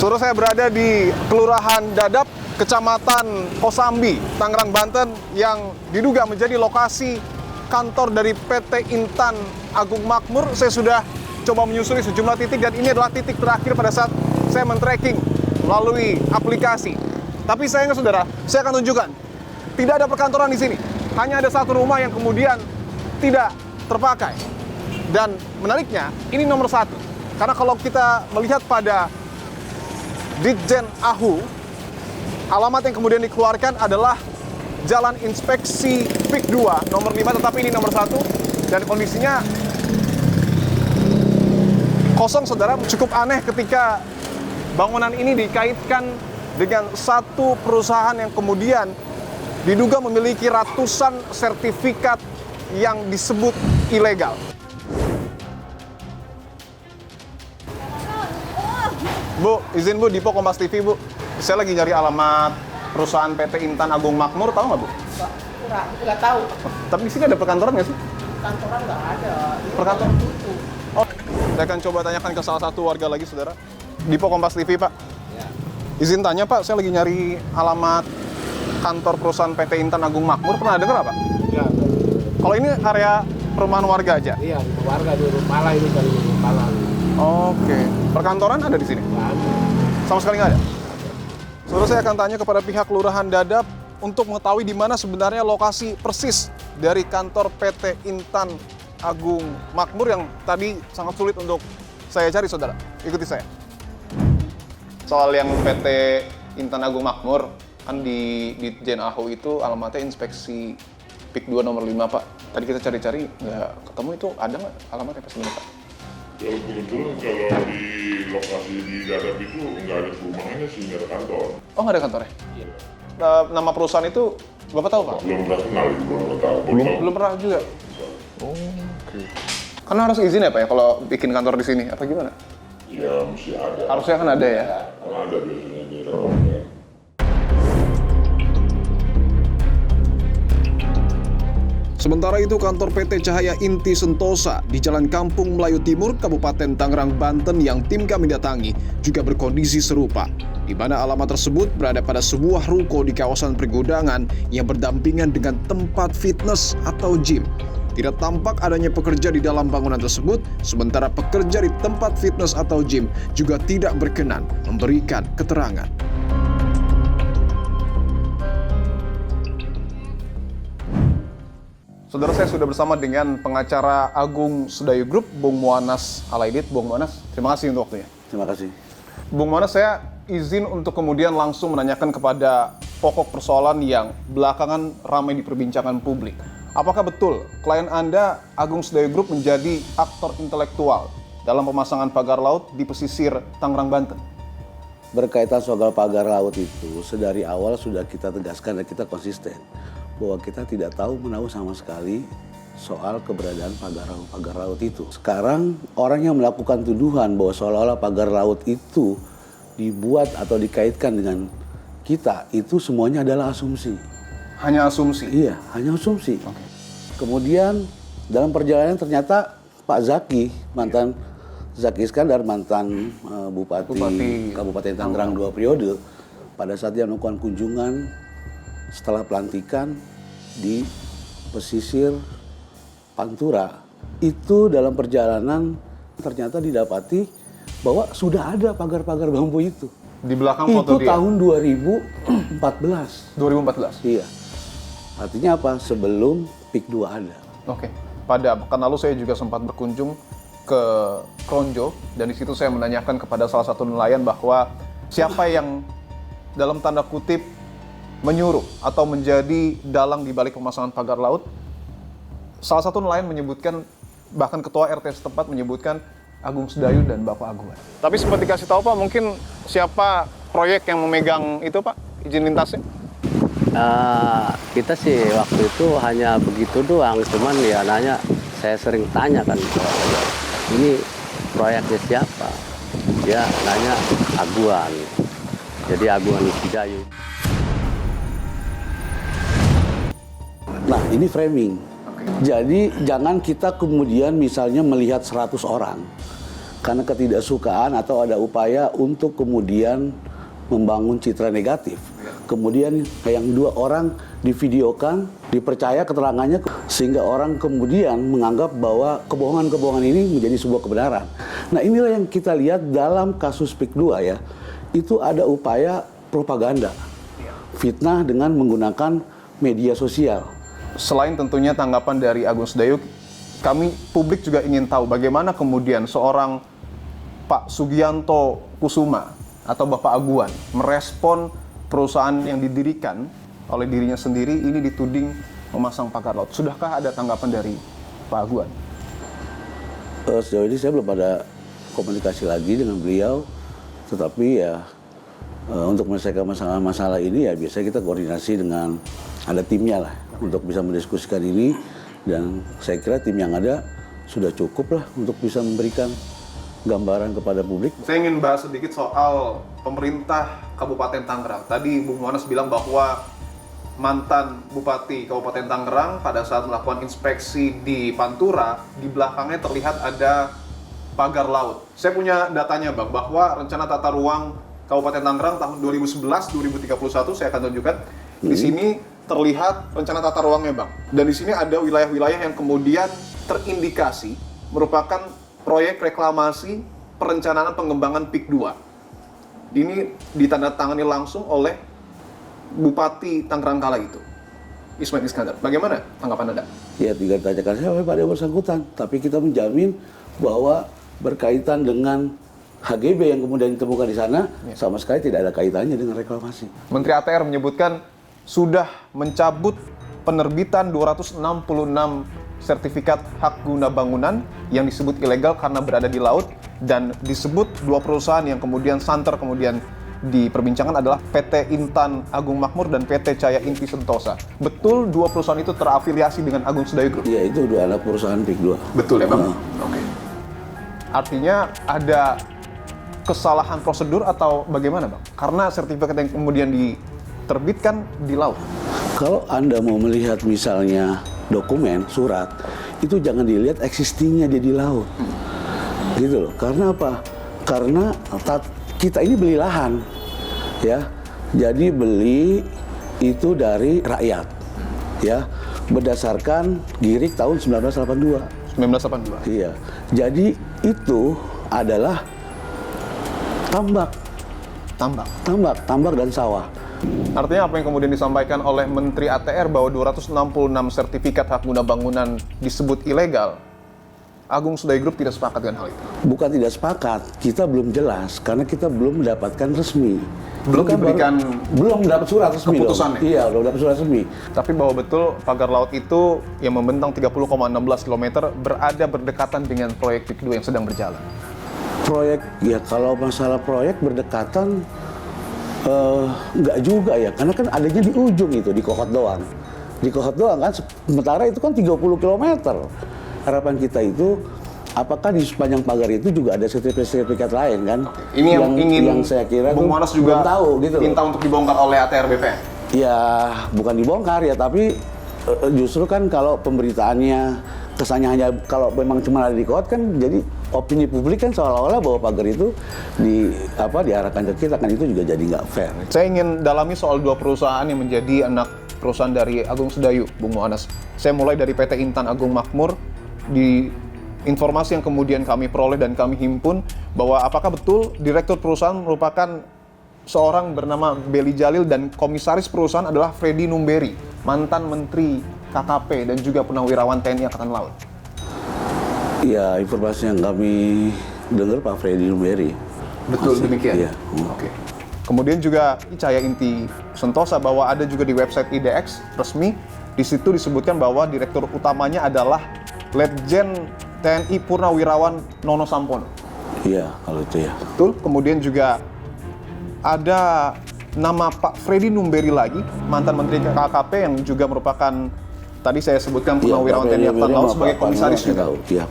Saudara, saya berada di Kelurahan Dadap, Kecamatan Kosambi, Tangerang, Banten, yang diduga menjadi lokasi kantor dari PT Intan Agung Makmur. Saya sudah coba menyusuri sejumlah titik dan ini adalah titik terakhir pada saat saya men-tracking melalui aplikasi. Tapi sayangnya saudara, saya akan tunjukkan, tidak ada perkantoran di sini. Hanya ada satu rumah yang kemudian tidak terpakai. Dan menariknya, ini nomor satu. Karena kalau kita melihat pada Ditjen AHU, alamat yang kemudian dikeluarkan adalah Jalan Inspeksi PIK 2 nomor 5, tetapi ini nomor 1 dan kondisinya kosong saudara. Cukup aneh ketika bangunan ini dikaitkan dengan satu perusahaan yang kemudian diduga memiliki ratusan sertifikat yang disebut ilegal. Bu, izin Bu, Dipo Kompas TV Bu. Saya lagi nyari alamat perusahaan PT Intan Agung Makmur, tahu nggak Bu? Nggak tahu. Tapi di sini ada perkantoran nggak sih? Kantoran nggak ada. Perkantoran tutup. Oh, saya akan coba tanyakan ke salah satu warga lagi, saudara. Dipo Kompas TV, Pak. Ya. Izin tanya, Pak, saya lagi nyari alamat kantor perusahaan PT Intan Agung Makmur. Pernah dengar apa? Ya. Kalau ini area perumahan warga aja? Iya, warga di Rumala ini kan Rumala. Oke. Perkantoran ada di sini? Nggak ada. Sama sekali nggak ada? Saudara, saya akan tanya kepada pihak Kelurahan Dadap untuk mengetahui di mana sebenarnya lokasi persis dari kantor PT Intan Agung Makmur yang tadi sangat sulit untuk saya cari, saudara. Ikuti saya. Soal yang PT Intan Agung Makmur, kan di Ditjen AHU itu alamatnya Inspeksi PIK 2 nomor 5, Pak. Tadi kita cari-cari, nggak ketemu. Itu ada nggak alamatnya Pak sebenarnya, Pak? Ya, kebetulan kalau di lokasi di Dadap itu nggak ada perumahannya sih, nggak ada kantor. Oh, nggak ada kantornya? Iya. Nama perusahaan itu Bapak tahu, Pak? Belum pernah kenal, belum tahu. Belum pernah juga? Oh, oke. Karena harus izin ya, Pak, ya, kalau bikin kantor di sini? Apa gimana? Ya, mesti ada. Harusnya kan ada ya? Kan ada biasanya di rekomendasi. Sementara itu, kantor PT Cahaya Inti Sentosa di Jalan Kampung Melayu Timur, Kabupaten Tangerang, Banten yang tim kami datangi juga berkondisi serupa, di mana alamat tersebut berada pada sebuah ruko di kawasan pergudangan yang berdampingan dengan tempat fitness atau gym. Tidak tampak adanya pekerja di dalam bangunan tersebut, sementara pekerja di tempat fitness atau gym juga tidak berkenan memberikan keterangan. Saudara, saya sudah bersama dengan pengacara Agung Sedayu Group, Bung Muanas Alaidit. Bung Muanas, terima kasih untuk waktunya. Terima kasih. Bung Muanas, saya izin untuk kemudian langsung menanyakan kepada pokok persoalan yang belakangan ramai diperbincangkan publik. Apakah betul klien Anda, Agung Sedayu Group, menjadi aktor intelektual dalam pemasangan pagar laut di pesisir Tangerang, Banten? Berkaitan soal pagar laut itu, sedari awal sudah kita tegaskan dan kita konsisten bahwa kita tidak tahu menahu sama sekali soal keberadaan pagar laut itu. Sekarang orang yang melakukan tuduhan bahwa seolah-olah pagar laut itu dibuat atau dikaitkan dengan kita, itu semuanya adalah asumsi. Hanya asumsi? Iya, hanya asumsi. Oke. Kemudian dalam perjalanan ternyata Pak Zaki, mantan Zaki Iskandar, mantan Bupati Kabupaten Tangerang 2 periode, pada saat dia melakukan kunjungan setelah pelantikan di pesisir Pantura, itu dalam perjalanan ternyata didapati bahwa sudah ada pagar-pagar bambu itu. Di belakang foto itu dia? Tahun 2014. 2014? Iya. Artinya apa? Sebelum PIK 2 ada. Oke. Pada pekan lalu saya juga sempat berkunjung ke Kronjo dan di situ saya menanyakan kepada salah satu nelayan bahwa siapa yang dalam tanda kutip menyuruh atau menjadi dalang di balik pemasangan pagar laut. Salah satu nelayan menyebutkan, bahkan ketua RT setempat menyebutkan Agung Sedayu dan Bapak Agung. Tapi sempat dikasih tahu Pak, mungkin siapa proyek yang memegang itu Pak, izin lintasnya? Kita sih waktu itu hanya begitu doang, cuman ya nanya, saya sering tanya kan, ini proyeknya siapa? Dia nanya Aguan, jadi Aguan Sedayu. Nah, ini framing. Jadi jangan kita kemudian misalnya melihat 100 orang. karena ketidaksukaan atau ada upaya untuk kemudian membangun citra negatif. Kemudian yang 2 orang divideokan, dipercaya keterangannya, sehingga orang kemudian menganggap bahwa kebohongan-kebohongan ini menjadi sebuah kebenaran. Nah, inilah yang kita lihat dalam kasus PIK 2 ya. Itu ada upaya propaganda, fitnah dengan menggunakan media sosial. Selain tentunya tanggapan dari Agung Sedayu, kami publik juga ingin tahu bagaimana kemudian seorang Pak Sugianto Kusuma atau Bapak Aguan merespon perusahaan yang didirikan oleh dirinya sendiri ini dituding memasang pagar laut. Sudahkah ada tanggapan dari Pak Aguan? Sejauh ini saya belum ada komunikasi lagi dengan beliau, tetapi ya untuk menyelesaikan masalah-masalah ini ya biasanya kita koordinasi dengan ada timnya lah untuk bisa mendiskusikan ini, dan saya kira tim yang ada sudah cukup lah untuk bisa memberikan gambaran kepada publik. Saya ingin bahas sedikit soal pemerintah Kabupaten Tangerang. Tadi Bung Muanas bilang bahwa mantan Bupati Kabupaten Tangerang pada saat melakukan inspeksi di Pantura, di belakangnya terlihat ada pagar laut. Saya punya datanya Bang, bahwa rencana tata ruang Kabupaten Tangerang tahun 2011-2031 saya akan tunjukkan. Di sini terlihat rencana tata ruangnya Bang. Dan di sini ada wilayah-wilayah yang kemudian terindikasi merupakan proyek reklamasi perencanaan pengembangan PIK 2. Ini ditandatangani langsung oleh Bupati Tangerang kala itu, Ismail Iskandar. Bagaimana tanggapan Anda? Ya, tinggal ditanyakan siapa pada bersangkutan. Tapi kita menjamin bahwa berkaitan dengan HGB yang kemudian ditemukan di sana, sama sekali tidak ada kaitannya dengan reklamasi. Menteri ATR menyebutkan sudah mencabut penerbitan 266 sertifikat hak guna bangunan yang disebut ilegal karena berada di laut, dan disebut 2 perusahaan yang kemudian santer kemudian diperbincangkan adalah PT Intan Agung Makmur dan PT Caya Inti Sentosa. Betul 2 perusahaan itu terafiliasi dengan Agung Sedayu Group? Iya, itu 2 anak perusahaan PIK 2. Betul ya Bang? Oke. Artinya ada kesalahan prosedur atau bagaimana Bang? Karena sertifikat yang kemudian diterbitkan di laut. Kalau Anda mau melihat misalnya dokumen, surat, itu jangan dilihat existingnya dia di laut. Gitu loh. Karena apa? Karena kita ini beli lahan, ya. Jadi beli itu dari rakyat, ya. Berdasarkan GIRIK tahun 1982. 1982. Iya. Jadi itu adalah tambak dan sawah. Artinya apa yang kemudian disampaikan oleh Menteri ATR bahwa 266 sertifikat hak guna bangunan disebut ilegal, Agung Sedayu Group tidak sepakat dengan hal itu? Bukan tidak sepakat, kita belum jelas karena kita belum mendapatkan resmi. Belum dapat surat resmi keputusannya? Iya, belum dapat surat resmi. Tapi bahwa betul pagar laut itu yang membentang 30,16 km berada berdekatan dengan proyek PIK 2 yang sedang berjalan. Proyek, ya kalau masalah proyek berdekatan, enggak juga ya, karena kan adanya di ujung itu, di Kohot doang. Di Kohot doang kan, sementara itu kan 30 km. Harapan kita itu, apakah di sepanjang pagar itu juga ada sertifikat lain kan? Ini yang saya kira Bung Muanas juga belum tahu, gitu minta untuk dibongkar oleh ATR BPN? Ya, bukan dibongkar ya, tapi justru kan kalau pemberitaannya kesannya hanya kalau memang cuma ada di Kohot kan, jadi opini publik kan seolah-olah bahwa pagar itu diarahkan ke kita, kan itu juga jadi nggak fair. Saya ingin dalami soal 2 perusahaan yang menjadi anak perusahaan dari Agung Sedayu, Bung Muanas. Saya mulai dari PT Intan Agung Makmur. Di informasi yang kemudian kami peroleh dan kami himpun, bahwa apakah betul direktur perusahaan merupakan seorang bernama Beli Jalil dan komisaris perusahaan adalah Freddy Numberi, mantan Menteri KKP dan juga Purnawirawan TNI Angkatan Laut? Ya, informasi yang kami dengar Pak Freddy Numberi. Betul demikian? Iya. Oke. Kemudian juga Caya Inti Sentosa, bahwa ada juga di website IDX resmi, di situ disebutkan bahwa direktur utamanya adalah Letjen TNI Purnawirawan Nono Sampono. Iya, kalau itu ya. Betul. Kemudian juga ada nama Pak Freddy Numberi lagi, mantan Menteri KKP yang juga merupakan, tadi saya sebutkan Purnawirawan TNI Angkatan Laut sebagai komisaris juga. Iya,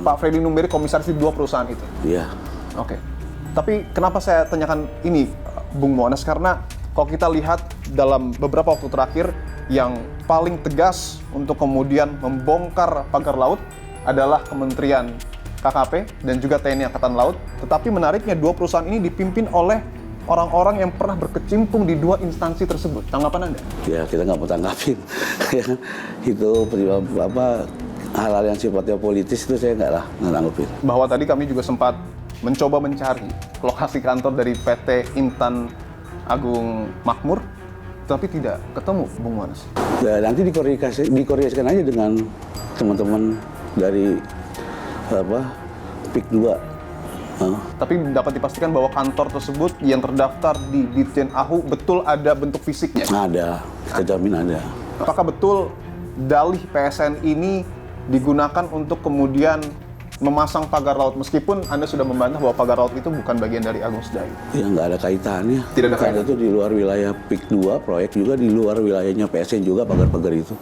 Pak Freddy Numberi komisaris di 2 perusahaan itu. Iya. Oke. Tapi kenapa saya tanyakan ini, Bung Muanas? Karena kalau kita lihat dalam beberapa waktu terakhir, yang paling tegas untuk kemudian membongkar pagar laut adalah Kementerian KKP dan juga TNI Angkatan Laut. Tetapi menariknya dua perusahaan ini dipimpin oleh orang-orang yang pernah berkecimpung di dua instansi tersebut. Tanggapan Anda? Ya kita nggak mau tanggapin. Itu hal-hal yang sifatnya politis itu saya nggak nanggepin. Bahwa tadi kami juga sempat mencoba mencari lokasi kantor dari PT Intan Agung Makmur, tapi tidak ketemu, Bung Mohanes. Ya, nanti dikoordinasikan aja dengan teman-teman dari PIK 2. Tapi dapat dipastikan bahwa kantor tersebut yang terdaftar di Ditjen AHU betul ada bentuk fisiknya? Ada, kita jamin ada. Apakah betul dalih PSN ini digunakan untuk kemudian memasang pagar laut, meskipun Anda sudah membantah bahwa pagar laut itu bukan bagian dari Agung Sedayu? Ya nggak ada kaitannya. Tidak ada Karena kaitan. itu di luar wilayah PIK 2, proyek juga di luar wilayahnya PSN juga pagar-pagar itu.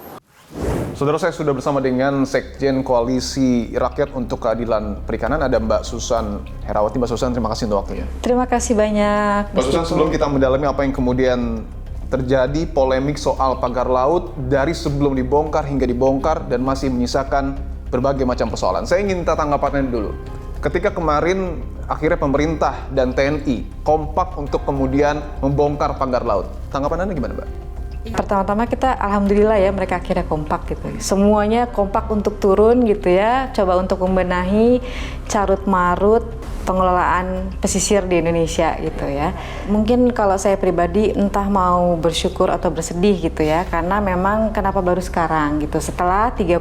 Saudara, saya sudah bersama dengan Sekjen Koalisi Rakyat untuk Keadilan Perikanan, ada Mbak Susan Herawati. Mbak Susan, terima kasih untuk waktunya. Terima kasih banyak. Mbak Susan, sebelum kita mendalami apa yang kemudian terjadi polemik soal pagar laut dari sebelum dibongkar hingga dibongkar dan masih menyisakan berbagai macam persoalan, saya ingin minta tanggapannya dulu. Ketika kemarin akhirnya pemerintah dan TNI kompak untuk kemudian membongkar pagar laut, tanggapan Anda gimana, Mbak? Pertama-tama kita alhamdulillah ya mereka akhirnya kompak gitu. Semuanya kompak untuk turun gitu ya, coba untuk membenahi carut marut pengelolaan pesisir di Indonesia gitu ya. Mungkin kalau saya pribadi entah mau bersyukur atau bersedih gitu ya, karena memang kenapa baru sekarang gitu, setelah 30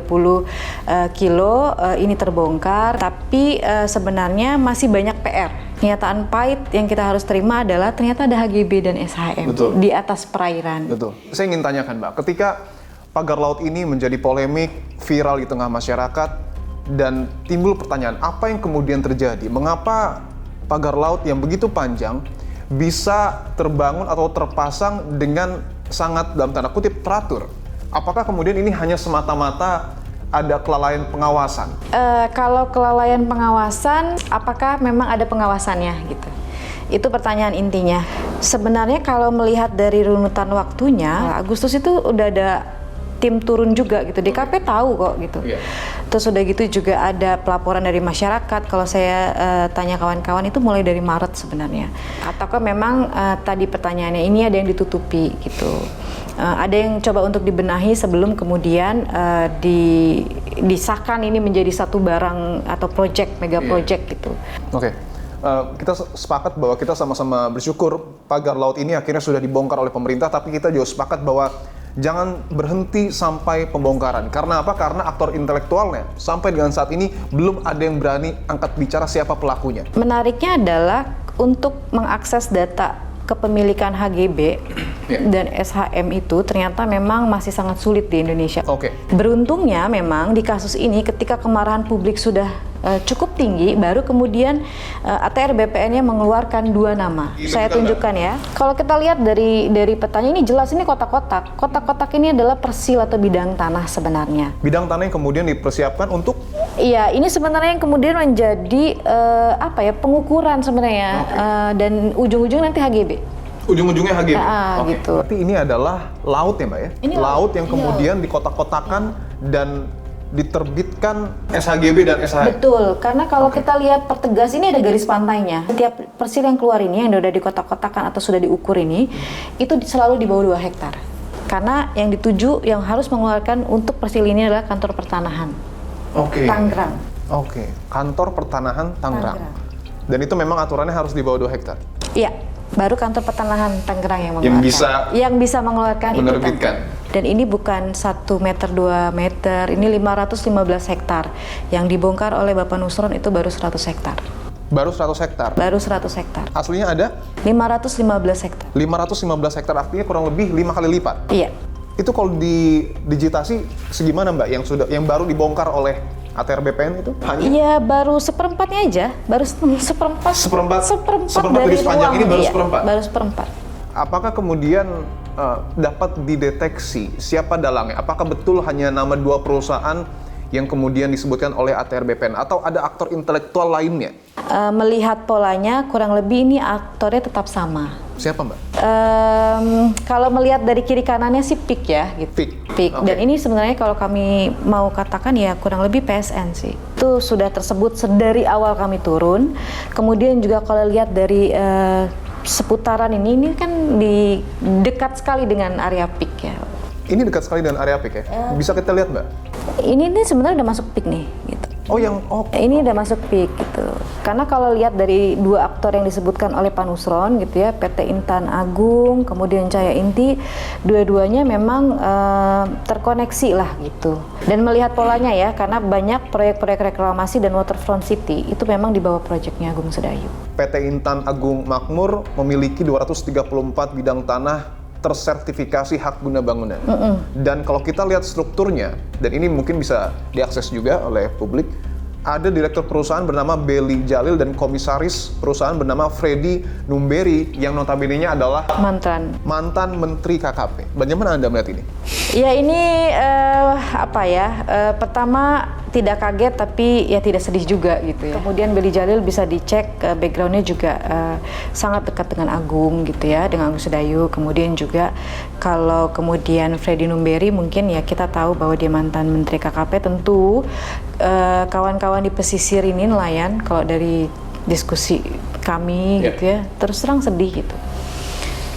kilo ini terbongkar, tapi sebenarnya masih banyak PR. Kenyataan pahit yang kita harus terima adalah ternyata ada HGB dan SHM Betul. di atas perairan. Betul. Saya ingin tanyakan, Mbak, ketika pagar laut ini menjadi polemik, viral di tengah masyarakat, dan timbul pertanyaan, apa yang kemudian terjadi? Mengapa pagar laut yang begitu panjang bisa terbangun atau terpasang dengan sangat, dalam tanda kutip, teratur? Apakah kemudian ini hanya semata-mata ada kelalaian pengawasan? Kalau kelalaian pengawasan, apakah memang ada pengawasannya gitu? Itu pertanyaan intinya. Sebenarnya kalau melihat dari runutan waktunya, Agustus itu udah ada tim turun juga gitu. DKP tahu kok gitu. Iya. Terus udah gitu juga ada pelaporan dari masyarakat. Kalau saya tanya kawan-kawan itu mulai dari Maret sebenarnya. Ataukah memang tadi pertanyaannya ini ada yang ditutupi gitu. Ada yang coba untuk dibenahi sebelum kemudian disahkan ini menjadi satu barang atau project, mega project gitu. Oke. Kita sepakat bahwa kita sama-sama bersyukur pagar laut ini akhirnya sudah dibongkar oleh pemerintah, tapi kita juga sepakat bahwa jangan berhenti sampai pembongkaran. Karena apa? Karena aktor intelektualnya sampai dengan saat ini belum ada yang berani angkat bicara siapa pelakunya. Menariknya adalah untuk mengakses data kepemilikan HGB dan SHM itu ternyata memang masih sangat sulit di Indonesia. Oke. Beruntungnya memang di kasus ini ketika kemarahan publik sudah cukup tinggi, baru kemudian ATR BPN-nya mengeluarkan 2 nama. Saya tunjukkan ya. Kalau kita lihat dari petanya ini jelas ini kotak-kotak. Kotak-kotak ini adalah persil atau bidang tanah sebenarnya. Bidang tanah yang kemudian dipersiapkan untuk? Iya, ini sebenarnya yang kemudian menjadi pengukuran sebenarnya dan ujung-ujung nanti HGB. Ujung-ujungnya HGB? Oke. Gitu. Berarti ini adalah laut ya, Mbak ya? Ini laut yang kemudian dikotak-kotakan dan diterbitkan SHGB dan SHM. Betul, karena kalau kita lihat pertegas ini ada garis pantainya. Setiap persil yang keluar ini yang sudah dikotak-kotakan atau sudah diukur ini, itu selalu di bawah 2 hektar. Karena yang dituju, yang harus mengeluarkan untuk persil ini adalah kantor pertanahan. Oke. Tangerang. Oke, kantor pertanahan Tangerang. Dan itu memang aturannya harus di bawah 2 hektar. Iya, baru kantor pertanahan Tangerang yang mengeluarkan. Yang bisa mengeluarkan menerbitkan. itu. Dan ini bukan 1 meter, 2 meter, ini 515 hektar. Yang dibongkar oleh Bapak Nusron itu baru 100 hektar. Baru 100 hektar? Baru 100 hektar. Aslinya ada? 515 hektar. 515 hektar, artinya kurang lebih 5 kali lipat? Iya. Itu kalau di digitasi segimana, Mbak, yang baru dibongkar oleh ATR BPN itu? Hanya? Iya, baru seperempatnya aja. Baru seperempat dari sepanjang ruang. ini baru Iya, seperempat? Baru seperempat. Apakah kemudian dapat dideteksi siapa dalangnya? Apakah betul hanya nama 2 perusahaan yang kemudian disebutkan oleh ATR BPN atau ada aktor intelektual lainnya? Melihat polanya kurang lebih ini aktornya tetap sama. Siapa Mbak? Kalau melihat dari kiri kanannya sih PIK ya gitu. PIK. Dan ini sebenarnya kalau kami mau katakan ya kurang lebih PSN sih. Itu sudah tersebut dari awal kami turun. Kemudian juga kalau lihat dari seputaran ini kan dekat sekali dengan area PIK ya. Ini dekat sekali dengan area PIK ya? Bisa kita lihat Mbak? Ini sebenarnya udah masuk PIK nih gitu. Ini udah masuk PIK gitu. Karena kalau lihat dari dua aktor yang disebutkan oleh Pak Nusron gitu ya, PT Intan Agung, kemudian Cahaya Inti, dua-duanya memang terkoneksi lah gitu. Dan melihat polanya ya, karena banyak proyek-proyek reklamasi dan waterfront city itu memang di bawah proyeknya Agung Sedayu. PT Intan Agung Makmur memiliki 234 bidang tanah tersertifikasi hak guna bangunan. Dan kalau kita lihat strukturnya, dan ini mungkin bisa diakses juga oleh publik, ada direktur perusahaan bernama Beli Jalil dan komisaris perusahaan bernama Freddy Numberi yang notabene-nya adalah mantan Menteri KKP. Bagaimana Anda melihat ini? Ya ini pertama tidak kaget tapi ya tidak sedih juga gitu ya. Kemudian Beli Jalil bisa dicek backgroundnya juga sangat dekat dengan Agung gitu ya, dengan Agung Sedayu. Kemudian juga kalau kemudian Freddy Numberi mungkin ya kita tahu bahwa dia mantan Menteri KKP, tentu kawan-kawan di pesisir ini nelayan kalau dari diskusi kami gitu ya, terus terang sedih gitu.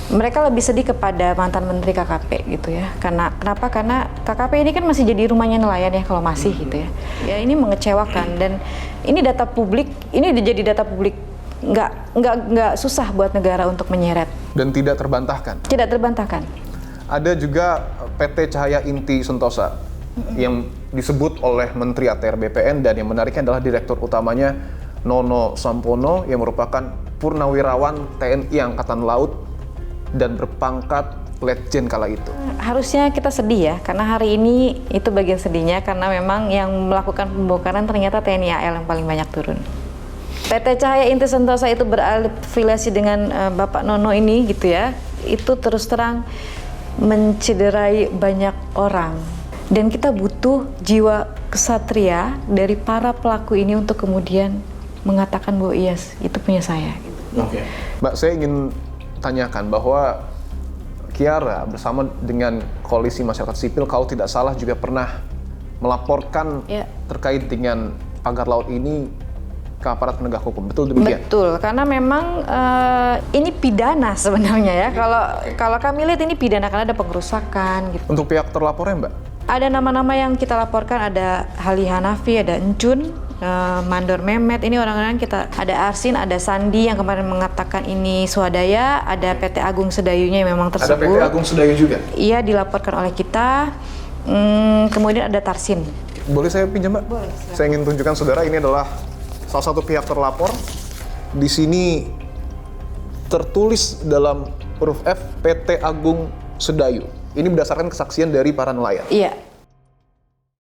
Mereka lebih sedih kepada mantan Menteri KKP gitu ya. Kenapa? Karena KKP ini kan masih jadi rumahnya nelayan ya kalau masih gitu ya. Ya ini mengecewakan dan ini data publik, ini jadi data publik nggak susah buat negara untuk menyeret. Dan tidak terbantahkan? Tidak terbantahkan. Ada juga PT Cahaya Inti Sentosa yang disebut oleh Menteri ATR BPN dan yang menariknya adalah direktur utamanya Nono Sampono yang merupakan purnawirawan TNI Angkatan Laut dan berpangkat Letjen kala itu. Harusnya kita sedih ya, karena hari ini itu bagian sedihnya karena memang yang melakukan pembongkaran ternyata TNI AL yang paling banyak turun. PT Cahaya Inti Sentosa itu berafiliasi dengan Bapak Nono ini gitu ya, itu terus terang mencederai banyak orang. Dan kita butuh jiwa kesatria dari para pelaku ini untuk kemudian mengatakan bahwa iya, itu punya saya. Oke. Mbak, saya ingin tanyakan bahwa Kiara bersama dengan koalisi masyarakat sipil kalau tidak salah juga pernah melaporkan terkait dengan pagar laut ini ke aparat penegak hukum. Betul demikian? Betul, karena memang ini pidana sebenarnya ya. Kalau kami lihat ini pidana karena ada pengerusakan gitu. Untuk pihak terlapornya Mbak? Ada nama-nama yang kita laporkan, ada Hali Hanafi, ada Encun, Mandor Mehmet, ini orang-orang kita, ada Arsin, ada Sandi yang kemarin mengatakan ini swadaya, ada PT Agung Sedayunya yang memang tersebut. Ada PT Agung Sedayu juga? Iya, dilaporkan oleh kita. Kemudian ada Tarsin. Boleh saya pinjam Mbak? Boleh. Saya ingin tunjukkan saudara, ini adalah salah satu pihak terlapor. Di sini tertulis dalam huruf F PT Agung Sedayu. Ini berdasarkan kesaksian dari para nelayan. Iya.